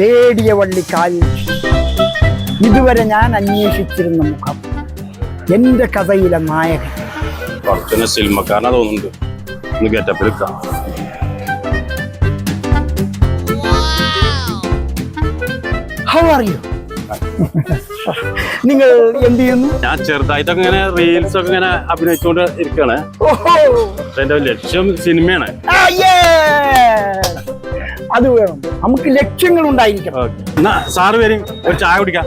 തേടിയ വള്ളി കാലിൽ ഇതുവരെ ഞാൻ അന്വേഷിച്ചിരുന്ന മുഖം, എന്റെ കഥയിലെ നായകൻ. കുറച്ചൊന്ന് സിനിമക്കാരനാ തോന്നുന്നുണ്ട്. ഒന്ന് ഗെറ്റപ്പ് എടുക്കാം. How are you? നിങ്ങൾ എന്ത് ചെയ്യുന്നു? ഞാൻ ചെറുതായിട്ടൊക്കെ ഇങ്ങനെ റീൽസ് ഒക്കെ ഇങ്ങനെ അഭിനയിച്ചുകൊണ്ട് ഇരിക്കാണ്. എന്റെ ലക്ഷ്യം സിനിമയാണ്. അത് വേണം, നമുക്ക് ലക്ഷ്യങ്ങൾ ഉണ്ടായിരിക്കണം. സാറ് വരും, ഒരു ചായ കുടിക്കാം.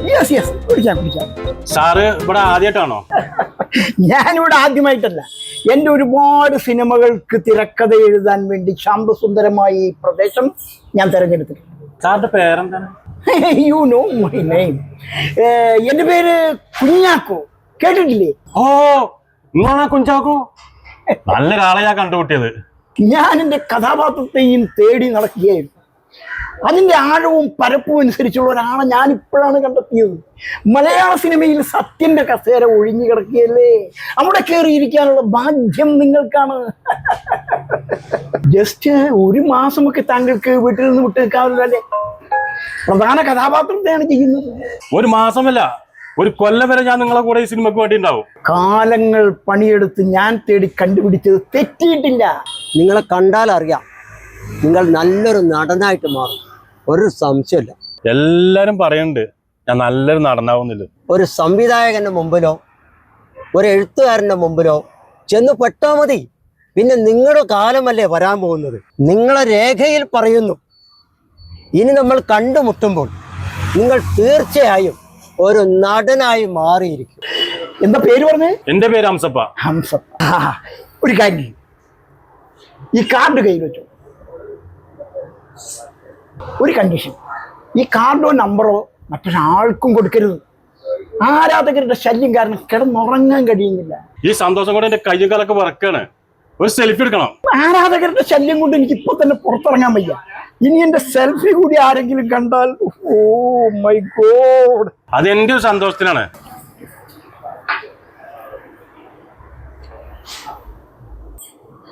കുടിക്കാം. സാറ് ഇവിടെ ആദ്യമായിട്ടാണോ? ഞാനിവിടെ ആദ്യമായിട്ടല്ല, എന്റെ ഒരുപാട് സിനിമകൾക്ക് തിരക്കഥ എഴുതാൻ വേണ്ടി ശാന്തസുന്ദരമായി ഈ പ്രദേശം ഞാൻ തെരഞ്ഞെടുത്തിട്ടുണ്ട്. സാറിന്റെ പേരെന്താണ്? You know my name. എന്റെ പേര് കുഞ്ഞാക്കോ, കേട്ടിട്ടില്ലേ? ഓ, നിങ്ങളാണ് കുഞ്ചാക്കോ? നല്ല കാളെ ഞാൻ കണ്ടുപിട്ടിയത്. ഞാൻ എന്റെ കഥാപാത്രത്തെയും തേടി നടക്കുകയായിരുന്നു. അതിന്റെ ആഴവും പരപ്പും അനുസരിച്ചുള്ള ഒരാളെ ഞാൻ ഇപ്പോഴാണ് കണ്ടെത്തിയത്. മലയാള സിനിമയിൽ സത്യന്റെ കസേര ഒഴിഞ്ഞു കിടക്കുകയല്ലേ, അവിടെ കയറിയിരിക്കാനുള്ള ഭാഗ്യം നിങ്ങൾക്കാണ്. ജസ്റ്റ് ഒരു മാസമൊക്കെ താങ്കൾക്ക് വീട്ടിൽ നിന്ന് വിട്ടു നിൽക്കാവില്ലല്ലേ? പ്രധാന കഥാപാത്രത്തെയാണ് ചെയ്യുന്നത്. ഒരു മാസമല്ല, ഒരു കൊല്ലം വരെ ഞാൻ നിങ്ങളെ കൂടെ ഈ സിനിമക്ക് വേണ്ടി ഉണ്ടാവും. കാലങ്ങൾ പണിയെടുത്ത് ഞാൻ തേടി കണ്ടുപിടിച്ചത് തെറ്റിയിട്ടില്ല. നിങ്ങളെ കണ്ടാൽ അറിയാം, നിങ്ങൾ നല്ലൊരു നടനായിട്ട് മാറും, ഒരു സംശയമില്ല. എല്ലാരും പറയുന്നുണ്ട് ഞാൻ നല്ലൊരു നടനാവുന്നില്ല. ഒരു സംവിധായകന്റെ മുമ്പിലോ ഒരു എഴുത്തുകാരന്റെ മുമ്പിലോ ചെന്ന് പെട്ടാ മതി, പിന്നെ നിങ്ങളുടെ കാലമല്ലേ വരാൻ പോകുന്നത്. നിങ്ങളെ രേഖയിൽ പറയുന്നു, ഇനി നമ്മൾ കണ്ടുമുട്ടുമ്പോൾ നിങ്ങൾ തീർച്ചയായും ഒരു നടനായി മാറിയിരിക്കും. എന്താ പേര് പറഞ്ഞേ? എന്റെ പേര് ഹംസപ്പ. ഹംസപ്പ. ഒരു കാര്യം, ഈ കാർഡ് കയ്യിൽ വെച്ചു. ഒരു കണ്ടീഷൻ, ഈ കാർഡോ നമ്പറോ മറ്റൊരാൾക്കും കൊടുക്കരുത്. ആരാധകരുടെ ശല്യം കാരണം കിടന്നുറങ്ങാൻ കഴിയുന്നില്ല. ഈ സന്തോഷം കൊണ്ട് എന്റെ കയ്യും കാലൊക്കെ വറക്കാണ്. ഒരു സെൽഫി എടുക്കണം. ആരാധകരുടെ ശല്യം കൊണ്ട് എനിക്ക് ഇപ്പൊ തന്നെ പുറത്തിറങ്ങാൻ വയ്യ. ഇനി എന്റെ സെൽഫി കൂടി ആരെങ്കിലും കണ്ടാൽ, ഓ മൈ ഗോഡ്. അത് എന്റെ ഒരു സന്തോഷത്തിനാണ്.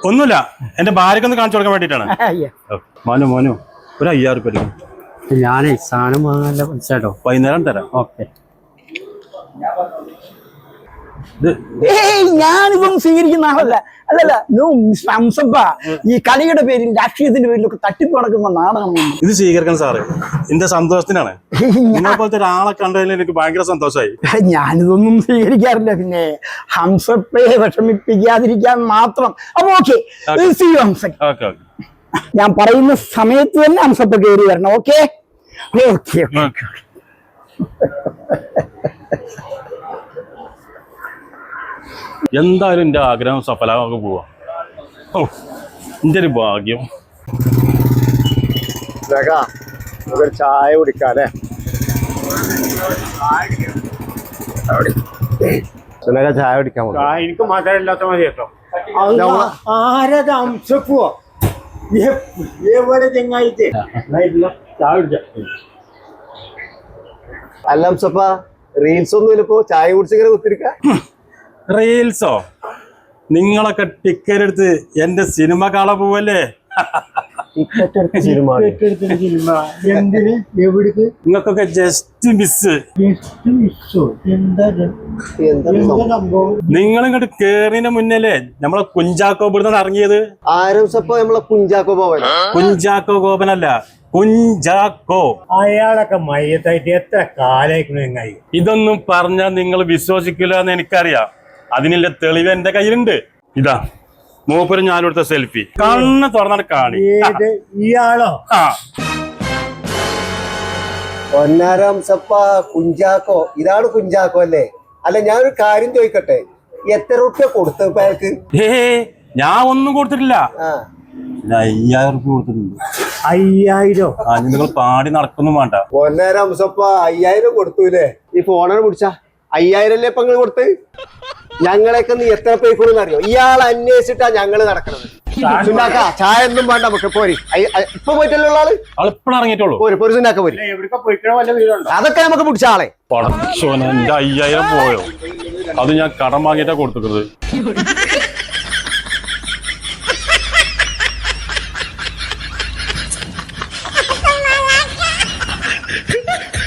ഒന്നുമില്ല, എന്റെ ഭാര്യക്കൊന്ന് കാണിച്ചു കൊടുക്കാൻ വേണ്ടിട്ടാണ്. മോനു ഒരു 5000 രൂപ. ഞാനേ സാധനം വാങ്ങാനല്ല പൈസട്ടോ, വൈകുന്നേരം തരാം. ഓക്കെ. ഞാനിതൊന്നും സ്വീകരിക്കുന്ന ആളല്ല. അല്ലല്ല, നോ മിസ്റ്റർ ഹംസപ്പ, ഈ കളിയുടെ പേരിൽ രാഷ്ട്രീയത്തിന്റെ പേരിലൊക്കെ തട്ടിപ്പ് നടക്കുന്ന നാടാണ്. ഇത് സ്വീകരിക്കണം സാറ്, എന്റെ സന്തോഷത്തിനാണ്. നിങ്ങളെ പോലത്തെ ഒരാളെ കണ്ടതിൽ എനിക്ക് ഭയങ്കര സന്തോഷമായി. ഞാനിതൊന്നും സ്വീകരിക്കാറില്ല, പിന്നെ ഹംസപ്പയെ വിഷമിപ്പിക്കാതിരിക്കാൻ മാത്രം. അപ്പൊ ഓക്കെ, ഞാൻ പറയുന്ന സമയത്ത് തന്നെ ഹംസപ്പ കയറി വരണം. Okay okay. എന്തായാലും എന്റെ ആഗ്രഹം സഫലമാക്കി പോവാ. ഓ, എന്റെ ഒരു ഭാഗ്യം. ചായ കുടിക്കാല്ലേ? ചായ കുടിക്കാൻ എനിക്ക് മധുരമില്ലാത്ത മതി കേട്ടോ. ആരത് ഹംസപ്പോ? എവിടെ ചെങ്ങായിട്ട് ചായ കുടിക്കാം. അല്ല ഹംസപ്പ, റീൽസ് ഒന്നും ഇല്ലപ്പോ ചായ കുടിച്ചിങ്ങനെ കുത്തിരിക്ക. റീൽസോ? നിങ്ങളൊക്കെ ടിക്കറ്റ് എടുത്ത് എന്റെ സിനിമ കാണാൻ പോവല്ലേ? നിങ്ങൾക്കൊക്കെ ജസ്റ്റ് മിസ്. നിങ്ങളിങ്ങോട്ട് കേറിന് മുന്നല്ലേ നമ്മളെ കുഞ്ചാക്കോ ഇവിടുന്ന് ഇറങ്ങിയത്. ആരും സപ്പോ നമ്മളെ കുഞ്ചാക്കോ ഗോപൻ. കുഞ്ചാക്കോ ഗോപനല്ല, കുഞ്ചാക്കോ. അയാളൊക്കെ മയ്യത്തായിട്ട് എത്ര കാലായി. ഇതൊന്നും പറഞ്ഞാൽ നിങ്ങൾ വിശ്വസിക്കില്ല എന്ന് എനിക്കറിയാം. അതിനുള്ള തെളിവ് എന്റെ കയ്യിലുണ്ട്. ഇതാ മൂപ്പര് ഞാനെടുത്ത സെൽഫി. കണ്ണ് തുറന്നാണ് കാണി. ഇയാളോ? പൊന്നാരം സപ്പ, കുഞ്ചാക്കോ ഇതാണ് കുഞ്ചാക്കോ അല്ലേ? അല്ല, ഞാനൊരു കാര്യം ചോദിക്കട്ടെ, എത്ര റുപ്യ കൊടുത്തു ഇപ്പൊ അയാൾക്ക്? ഞാൻ ഒന്നും കൊടുത്തിട്ടില്ല. 5000 രൂപ കൊടുത്തിട്ടുണ്ട്. 5000? നിങ്ങൾ പാടി നടക്കൊന്നും വേണ്ട. പൊന്നാരം സപ്പ 5000 കൊടുത്തൂലേ? ഈ ഫോണാണ് പിടിച്ച 5000 അല്ലേ ഇപ്പൊ നിങ്ങൾ കൊടുത്ത്? ഞങ്ങളെയൊക്കെ നീ എത്ര പേക്കൂന്ന് അറിയോ? ഇയാളെ അന്വേഷിച്ചിട്ടാ ഞങ്ങള് നടക്കണത്. ചായ ഒന്നും വേണ്ട, നമുക്ക് പോരി. ഇപ്പൊ പോയിട്ടല്ലോ ആള് എപ്പോഴും ഇറങ്ങിയിട്ടുള്ളൂ. പോരി സുനാക്ക പോരി. അതൊക്കെ നമുക്ക് പിടിച്ച ആളെ. പടച്ചോനെ, എന്റെ 5000 പോയോ? അത് ഞാൻ കടം വാങ്ങിയിട്ടാ കൊടുത്തിട്ടുള്ളത്.